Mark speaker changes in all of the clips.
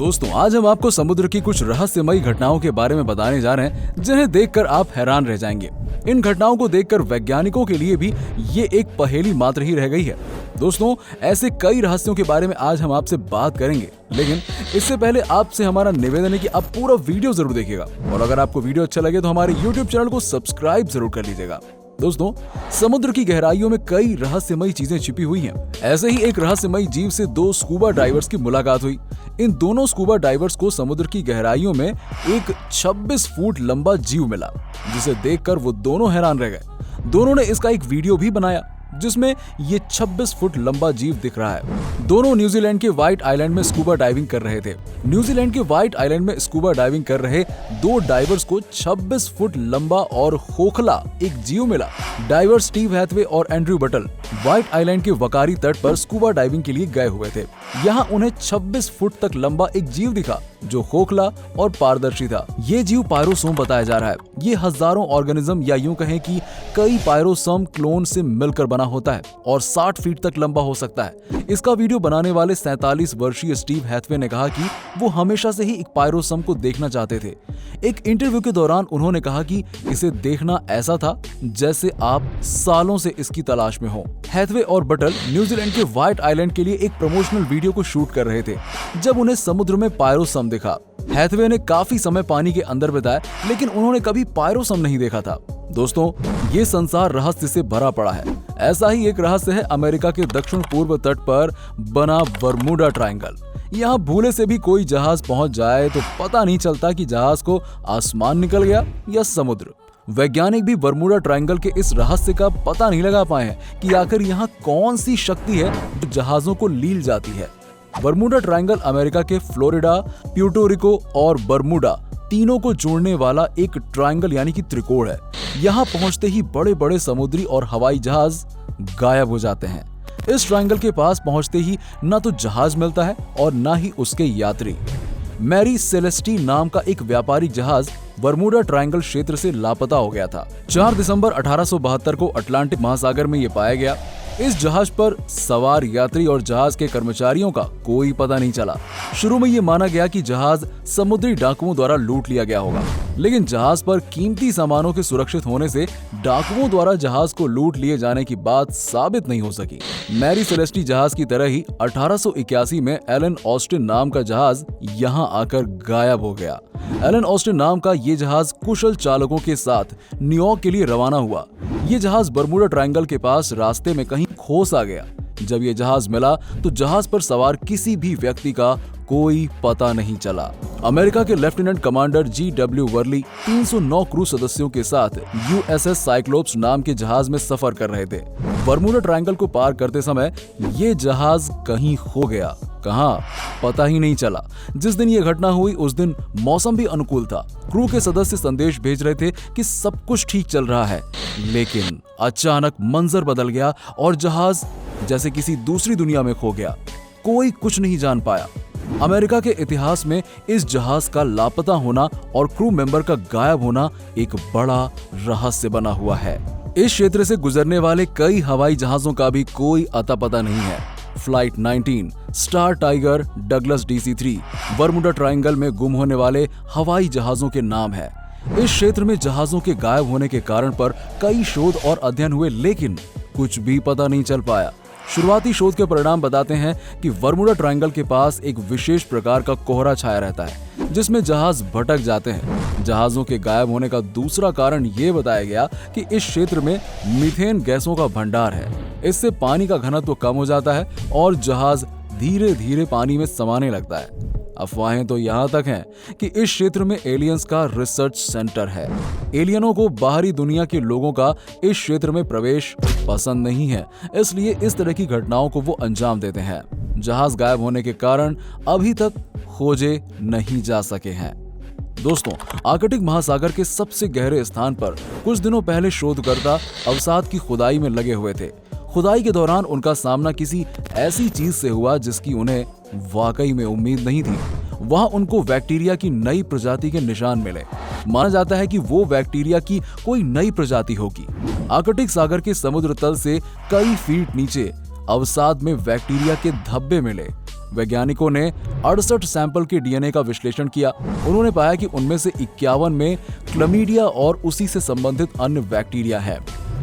Speaker 1: दोस्तों, आज हम आपको समुद्र की कुछ रहस्यमयी घटनाओं के बारे में बताने जा रहे हैं जिन्हें देखकर आप हैरान रह जाएंगे। इन घटनाओं को देखकर वैज्ञानिकों के लिए भी ये एक पहेली मात्र ही रह गई है। दोस्तों, ऐसे कई रहस्यों के बारे में आज हम आपसे बात करेंगे, लेकिन इससे पहले आपसे हमारा निवेदन है कि आप पूरा वीडियो जरूर देखिएगा और अगर आपको वीडियो अच्छा लगे तो हमारे YouTube चैनल को सब्सक्राइब जरूर कर लीजिएगा। दोस्तों, समुद्र की गहराइयों में कई रहस्यमयी चीजें छिपी हुई हैं। ऐसे ही एक रहस्यमयी जीव से दो स्कूबा डाइवर्स की मुलाकात हुई। इन दोनों स्कूबा डाइवर्स को समुद्र की गहराइयों में एक 26 फुट लंबा जीव मिला, जिसे देखकर वो दोनों हैरान रह गए। दोनों ने इसका एक वीडियो भी बनाया जिसमें ये 26 फुट लंबा जीव दिख रहा है। दोनों न्यूजीलैंड के व्हाइट आइलैंड में स्कूबा डाइविंग कर रहे थे। न्यूजीलैंड के व्हाइट आइलैंड में स्कूबा डाइविंग कर रहे दो डाइवर्स को 26 फुट लंबा और खोखला एक जीव मिला। डाइवर्स स्टीव हैथवे और एंड्रयू बटल व्हाइट आइलैंड के वकारी तट पर स्कूबा डाइविंग के लिए गए हुए थे। यहाँ उन्हें 26 फुट तक लंबा एक जीव दिखा जो खोखला और पारदर्शी था। ये जीव पायरोसोम बताया जा रहा है। ये हजारों ऑर्गेनिज्म या यूं कहें कि कई पायरोसोम क्लोन से मिलकर बना होता है और 60 फीट तक लंबा हो सकता है। इसका वीडियो बनाने वाले 47 वर्षीय स्टीव हैथवे ने कहा कि वो हमेशा से ही एक पायरोसोम को देखना चाहते थे। एक इंटरव्यू के दौरान उन्होंने कहा कि इसे देखना ऐसा था जैसे आप सालों से इसकी तलाश में हो। हैथवे और बटल न्यूजीलैंड के व्हाइट आइलैंड के लिए एक प्रमोशनल वीडियो को शूट कर रहे थे जब उन्हें समुद्र में पायरोसोम दिखा। हैथवे ने काफी समय पानी के अंदर बिताया, लेकिन उन्होंने कभी पायरोसोम नहीं देखा था। दोस्तों, ये संसार रहस्य से भरा पड़ा है। ऐसा ही एक रहस्य है अमेरिका के दक्षिण पूर्व तट पर बना बरमूडा ट्रायंगल। यहाँ भूले से भी कोई जहाज पहुंच जाए तो पता नहीं चलता कि जहाज को आसमान निकल गया या समुद्र। वैज्ञानिक भी बरमूडा ट्रायंगल के इस रहस्य का पता नहीं लगा पाए हैं कि आखिर यहाँ कौन सी शक्ति है जो जहाजों को लील जाती है। बरमूडा ट्रायंगल अमेरिका के फ्लोरिडा, प्यूर्टो रिको और बरमूडा तीनों को जोड़ने वाला एक ट्रायंगल यानी कि त्रिकोण है। यहाँ पहुंचते ही बड़े बड़े समुद्री और हवाई जहाज गायब हो जाते हैं। इस ट्रायंगल के पास पहुंचते ही न तो जहाज मिलता है और न ही उसके यात्री। मैरी सेलेस्टी नाम का एक व्यापारिक जहाज बरमूडा ट्रायंगल क्षेत्र से लापता हो गया था। 4 दिसंबर 1872 को अटलांटिक महासागर में ये पाया गया। इस जहाज पर सवार यात्री और जहाज के कर्मचारियों का कोई पता नहीं चला। शुरू में ये माना गया कि जहाज समुद्री डाकुओं द्वारा लूट लिया गया होगा, लेकिन जहाज पर कीमती सामानों के सुरक्षित होने से डाकुओं द्वारा जहाज को लूट लिए जाने की बात साबित नहीं हो सकी। मैरी सेलेस्टी जहाज की तरह ही 1881 में एलन ऑस्टिन नाम का जहाज यहाँ आकर गायब हो गया। एलन ऑस्टिन नाम का ये जहाज कुशल चालकों के साथ न्यूयॉर्क के लिए रवाना हुआ। ये जहाज बरमूडा ट्रायंगल के पास रास्ते में कहीं खो सा गया। जब ये जहाज मिला तो जहाज पर सवार किसी भी व्यक्ति का कोई पता नहीं चला। अमेरिका के lieutenant commander G.W. Worli 309 crew सदस्यों के साथ USS साइक्लोप्स नाम के जहाज में सफर कर रहे थे। बरमूडा ट्रायंगल को पार करते समय ये जहाज कहीं खो गया, कहां पता ही नहीं चला। जिस दिन ये घटना हुई उस दिन मौसम भी अनुकूल था। क्रू के सदस्य संदेश भेज रहे थे कि सब कुछ ठीक चल रहा है, लेकिन अचानक मंजर बदल गया और जहाज जैसे किसी दूसरी दुनिया में खो गया। कोई कुछ नहीं जान पाया। अमेरिका के इतिहास में इस जहाज का लापता होना और क्रू मेंबर का गायब होना एक बड़ा रहस्य बना हुआ है। इस क्षेत्र से गुजरने वाले कई हवाई जहाजों का भी कोई अता पता नहीं है। Flight 19, star tiger, Douglas DC-3 Bermuda triangle में गुम होने वाले हवाई जहाजों के नाम है। इस क्षेत्र में जहाजों के गायब होने के कारण पर कई शोध और अध्ययन हुए, लेकिन कुछ भी पता नहीं चल पाया। शुरुआती शोध के परिणाम बताते हैं कि बरमूडा ट्रायंगल के पास एक विशेष प्रकार का कोहरा छाया रहता है जिसमें जहाज भटक जाते हैं। जहाजों के गायब होने का दूसरा कारण ये बताया गया कि इस क्षेत्र में मीथेन गैसों का भंडार है। इससे पानी का घनत्व कम हो जाता है और जहाज धीरे धीरे पानी में समाने लगता है। अफवाहें तो यहाँ तक हैं कि इस क्षेत्र में एलियंस का रिसर्च सेंटर है। एलियनों को बाहरी दुनिया के लोगों का इस क्षेत्र में प्रवेश पसंद नहीं है, इसलिए इस तरह की घटनाओं को वो अंजाम देते हैं। जहाज गायब होने के कारण अभी तक खोजे नहीं जा सके हैं। दोस्तों, आर्कटिक महासागर के सबसे गहरे स्थान पर कुछ दिनों पहले शोधकर्ता अवसाद की खुदाई में लगे हुए थे। खुदाई के दौरान उनका सामना किसी ऐसी चीज से हुआ जिसकी उन्हें वाकई में उम्मीद नहीं थी। वहां उनको बैक्टीरिया की नई प्रजाति के निशान मिले। माना जाता है कि वो बैक्टीरिया की कोई नई प्रजाति होगी। आर्कटिक सागर के समुद्र तल से कई फीट नीचे अवसाद में बैक्टीरिया के धब्बे मिले। वैज्ञानिकों ने 68 सैंपल के डीएनए का विश्लेषण किया। उन्होंने पाया कि उनमें से 51 में क्लमीडिया और उसी से संबंधित अन्य बैक्टीरिया है।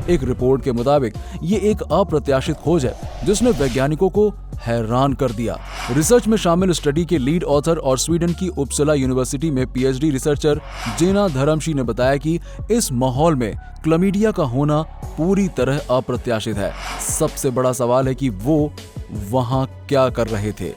Speaker 1: एक रिपोर्ट के मुताबिक ये एक अप्रत्याशित खोज है जिसने वैज्ञानिकों को हैरान कर दिया। रिसर्च में शामिल स्टडी के लीड ऑथर और स्वीडन की उपसला यूनिवर्सिटी में पीएचडी रिसर्चर जेना धर्मशी ने बताया कि इस माहौल में क्लमीडिया का होना पूरी तरह अप्रत्याशित है। सबसे बड़ा सवाल है कि वो वहां क्या कर रहे थे।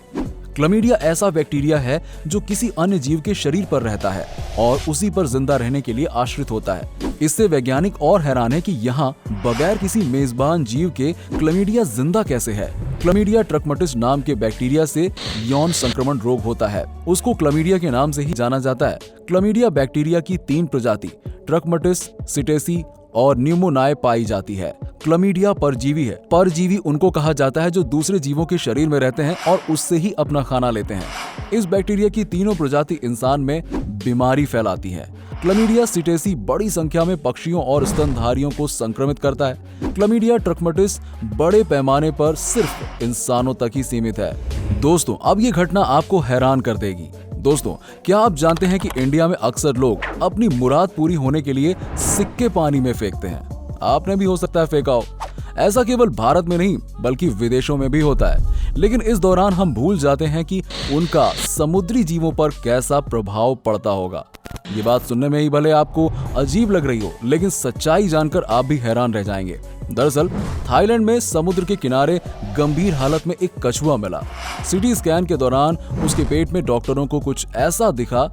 Speaker 1: क्लमीडिया ऐसा बैक्टीरिया है जो किसी अन्य जीव के शरीर पर रहता है और उसी पर जिंदा रहने के लिए आश्रित होता है। इससे वैज्ञानिक और हैरान है कि यहाँ बगैर किसी मेजबान जीव के क्लमीडिया जिंदा कैसे है। क्लमीडिया ट्रकमटिस नाम के बैक्टीरिया से यौन संक्रमण रोग होता है। उसको क्लमीडिया के नाम से ही जाना जाता है। क्लमीडिया बैक्टीरिया की 3 प्रजाति ट्रकमटिस, सिटेसी और न्यूमोनाए पाई जाती है। क्लमीडिया परजीवी है। परजीवी उनको कहा जाता है जो दूसरे जीवों के शरीर में रहते हैं और उससे ही अपना खाना लेते हैं। इस बैक्टीरिया की तीनों प्रजाति इंसान में बीमारी फैलाती है। क्लमीडिया सिटेसी बड़ी संख्या में पक्षियों और स्तनधारियों को संक्रमित करता है। क्लमीडिया ट्रकमटिस बड़े पैमाने पर सिर्फ इंसानों तक ही सीमित है। दोस्तों, अब ये घटना आपको हैरान कर देगी। दोस्तों, क्या आप जानते हैं कि इंडिया में अक्सर लोग अपनी मुराद पूरी होने के लिए सिक्के पानी में फेंकते हैं? आपने भी हो सकता है फेंका हो। ऐसा केवल भारत में नहीं बल्कि विदेशों में भी होता है। लेकिन इस दौरान हम भूल जाते हैं कि उनका समुद्री जीवों पर कैसा प्रभाव पड़ता होगा। ये बात सुनने में ही भले आपको अजीब लग रही हो, लेकिन सच्चाई जानकर आप भी हैरान रह जाएंगे। दरअसल थाईलैंड में समुद्र के किनारे गंभीर हालत में एक कछुआ मिला। सीटी स्कैन के दौरान उसके पेट में डॉक्टरों को कुछ ऐसा दिखा,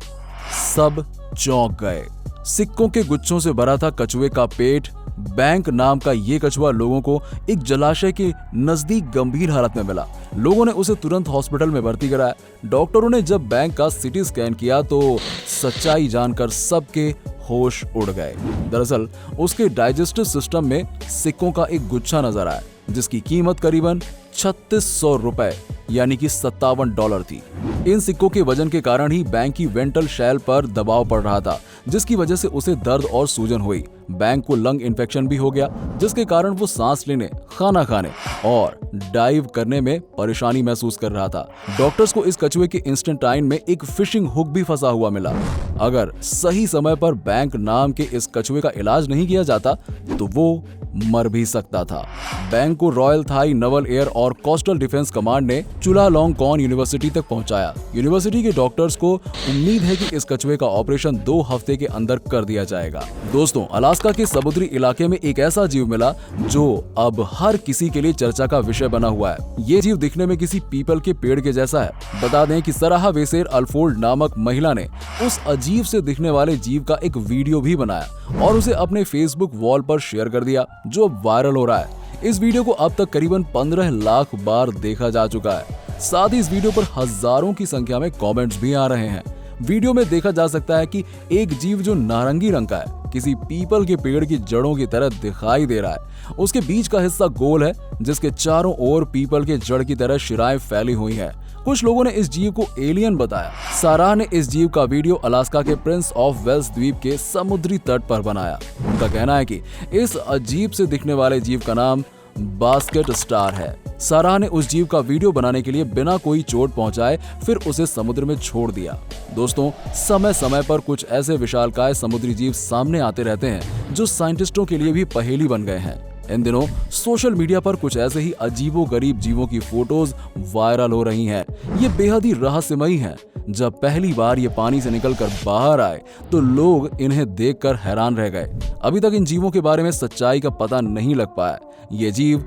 Speaker 1: सब चौंक गए। सिक्कों के गुच्छों से भरा था कछुए का पेट। बैंक नाम का ये कछुआ लोगों को एक जलाशय के नजदीक गंभीर हालत में मिला। लोगों ने उसे तुरंत हॉस्पिटल में भर्ती कराया। डॉक्टरों ने जब बैंक का सीटी स्कैन किया तो सच्चाई जानकर सबके होश उड़ गए। दरअसल उसके डाइजेस्टिव सिस्टम में सिक्कों का एक गुच्छा नजर आया जिसकी कीमत करीबन 3600 रुपए यानी कि $57 थी। इन सिक्कों के वजन के कारण ही बैंक की वेंट्रल शैल पर दबाव पड़ रहा था, जिसकी वजह से उसे दर्द और सूजन हुई। बैंक को लंग इन्फेक्शन भी हो गया, जिसके कारण वो सांस लेने, खाना खाने और डाइव करने में परेशानी महसूस कर रहा था। डॉक्टर्स को इस कछुए के इंस्टेंटाइन में एक फिशिंग हुक भी फंसा हुआ मिला। अगर सही समय पर बैंक नाम के इस कछुए का इलाज नहीं किया जाता तो वो मर भी सकता था। बैंक को रॉयल थाई नवल एयर और कोस्टल डिफेंस कमांड ने चुलालोंगकॉन यूनिवर्सिटी तक पहुंचाया। यूनिवर्सिटी के डॉक्टर्स को उम्मीद है कि इस कछुए का ऑपरेशन 2 हफ्ते के अंदर कर दिया जाएगा। दोस्तों, अलास्का के समुद्री इलाके में एक ऐसा जीव मिला जो अब हर किसी के लिए चर्चा का विषय बना हुआ है। ये जीव दिखने में किसी पीपल के पेड़ के जैसा है। बता दें कि सराहा वेसेर अल्फोल्ड नामक महिला ने उस अजीब से दिखने वाले जीव का एक वीडियो भी बनाया और उसे अपने फेसबुक वॉल पर शेयर कर दिया, जो अब वायरल हो रहा है। इस वीडियो को अब तक करीबन 15 लाख बार देखा जा चुका है। साथ ही इस वीडियो पर हजारों की संख्या में कमेंट्स भी आ रहे हैं। वीडियो में देखा जा सकता है कि एक जीव जो नारंगी रंग का है, किसी पीपल के पेड़ की जड़ों की तरह दिखाई दे रहा है। उसके बीच का हिस्सा गोल है, जिसके चारों ओर पीपल के जड़ की तरह शिराएं फैली हुई हैं। कुछ लोगों ने इस जीव को एलियन बताया। साराह ने इस जीव का वीडियो अलास्का के प्रिंस ऑफ वेल्स द्वीप के समुद्री तट पर बनाया। उनका कहना है कि इस अजीब से दिखने वाले जीव का नाम बास्केट स्टार है। साराह ने उस जीव का वीडियो बनाने के लिए बिना कोई चोट पहुंचाए फिर उसे समुद्र में छोड़ दिया। दोस्तों, समय समय पर कुछ ऐसे विशालकाय समुद्री जीव सामने आते रहते हैं जो साइंटिस्टों के लिए भी पहेली बन गए हैं। इन दिनों सोशल मीडिया पर कुछ ऐसे ही अजीबोगरीब जीवों की फोटोज वायरल हो रही हैं। ये बेहद ही रहस्यमयी हैं। जब पहली बार ये पानी से निकलकर बाहर आए तो लोग इन्हें देखकर हैरान रह गए। अभी तक इन जीवों के बारे में सच्चाई का पता नहीं लग पाया। ये जीव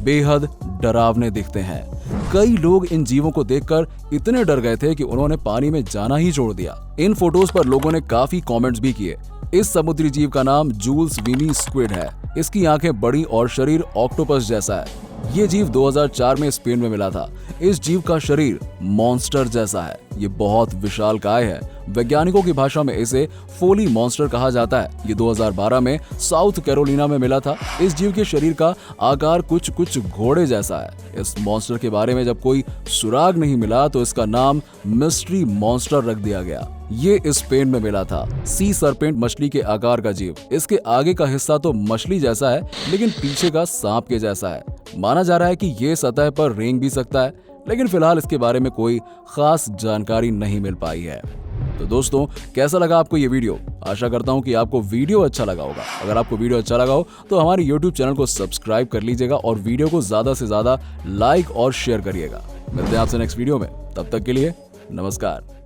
Speaker 1: बेहद डरावने दिखते हैं। कई लोग इन जीवों को देखकर इतने डर गए थे कि उन्होंने पानी में जाना ही छोड़ दिया। इन फोटोज पर लोगों ने काफी कमेंट्स भी किए। इस समुद्री जीव का नाम जूल्स विनी स्क्विड है। इसकी आंखें बड़ी और शरीर ऑक्टोपस जैसा है। ये जीव 2004 में स्पेन में मिला था। इस जीव का शरीर मॉन्स्टर जैसा है। ये बहुत विशालकाय है। वैज्ञानिकों की भाषा में इसे फोली मॉन्स्टर कहा जाता है। ये 2012 में साउथ कैरोलिना में मिला था। इस जीव के शरीर का आकार कुछ घोड़े जैसा है। इस मॉन्स्टर के बारे में जब कोई सुराग नहीं मिला तो इसका नाम मिस्ट्री मॉन्स्टर रख दिया गया। ये स्पेन में मिला था। सी सरपेंट मछली के आकार का जीव। इसके आगे का हिस्सा तो मछली जैसा है, लेकिन पीछे का सांप के जैसा है। माना जा रहा है कि ये सतह पर रेंग भी सकता है। लेकिन फिलहाल इसके बारे में कोई खास जानकारी नहीं मिल पाई है। तो दोस्तों, कैसा लगा आपको ये वीडियो? आशा करता हूँ कि आपको वीडियो अच्छा लगा होगा। अगर आपको वीडियो अच्छा लगा हो तो हमारे YouTube चैनल को सब्सक्राइब कर लीजिएगा और वीडियो को ज्यादा से ज्यादा लाइक और शेयर करिएगा। मिलते हैं आपसे नेक्स्ट वीडियो में, तब तक के लिए नमस्कार।